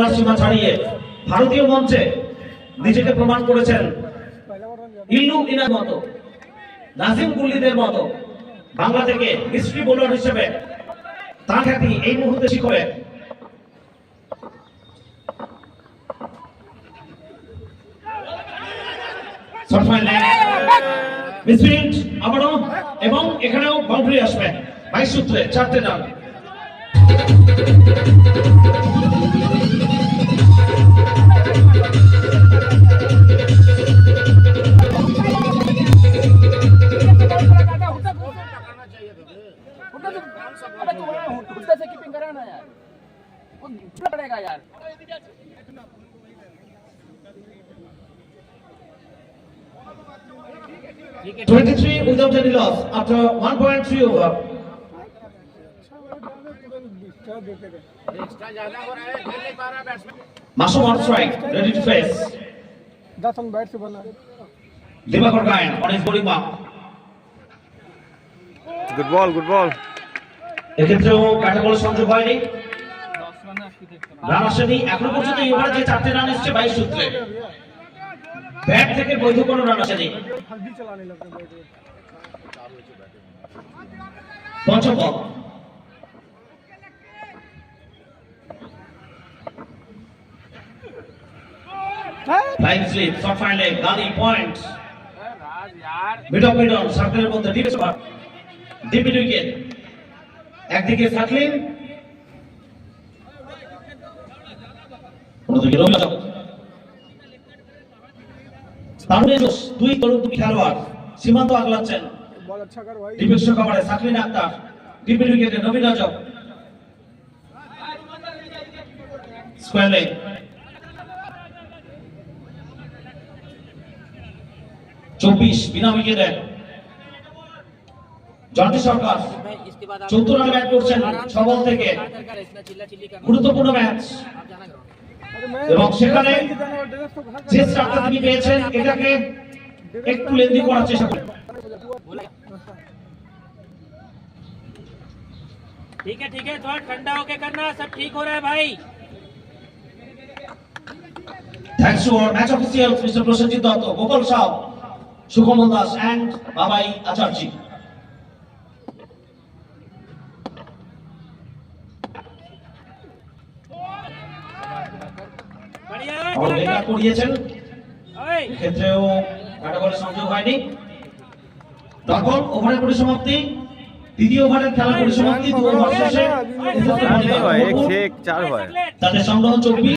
বাংলার সীমা ছাড়িয়ে ভারতীয় মঞ্চে নিজেকে প্রমাণ করেছেন ইল্লু ইনার মতো, নাজিম কুল্লিদের মতো বাংলা থেকে মিস্ট্রি বোলার হিসেবে তার খ্যাতি এই মুহূর্তে শিখরে। মিসফিল্ড আবারও এবং এখানেও বাউন্ডারি আসবে 22 সূত্রে 4টে রান। यार 23 without any loss after 1.3 over. Masum on strike, ready to face. 10 on bat से बना Dibakar Gayan on his bowling mark. Good ball, good ball. এক্ষেত্রেও ব্যাটে বল সংযোগ হয়নি, রান আসেনি। এখনো পর্যন্ত এই ওভারে যে 4টে রান এসেছে 22 সূত্রে, ব্যাট থেকে বৈধ কোনো রান আসেনি। हल्दी चलाने लग गए পঞ্চম ball, flying slip, short fine leg, gully point, mid off middle সার্কেলের মধ্যে ডিপ উইকেট। একদিকে সাকলিন, অন্যদিকে রবি আজম। দুই তরুণ খেলোয়াড় সীমান্ত আগলাচ্ছেন। बॉल अच्छा कर भाई ডিফেন্স কভারে সাকলিন আক্তার, ডিপ উইকেটে রবি আজম। স্কয়ার লেগ, বিনা উইকেটে জন্টি সরকার 14 রানে ব্যাট করছেন 6 বল থেকে। গুরুত্বপূর্ণ ম্যাচ এবং সেখানে যে স্টার্টটা তিনি পেয়েছেন এটাকে একটু লেন্দি করার চেষ্টা করেন। ठीक है थोड़ा ठंडा होके करना, सब ठीक हो रहा है भाई। Thanks to our match officials, Mr. Prosenjit Datta, Gopal Shah, Sukomal Das and Babai Acharji. बढ़िया और লেখার করিয়েছেন, ओए ক্ষেত্রেও ব্যাটে বলে সংযোগ হয়নি। তারপর ওভারের পরিসমাপ্তি, দ্বিতীয় ওভারের খেলা পরিসমাপ্তি, 2 ওভার শেষে एक से एक 4 हुआ है। তাদের সংগ্রহ 24।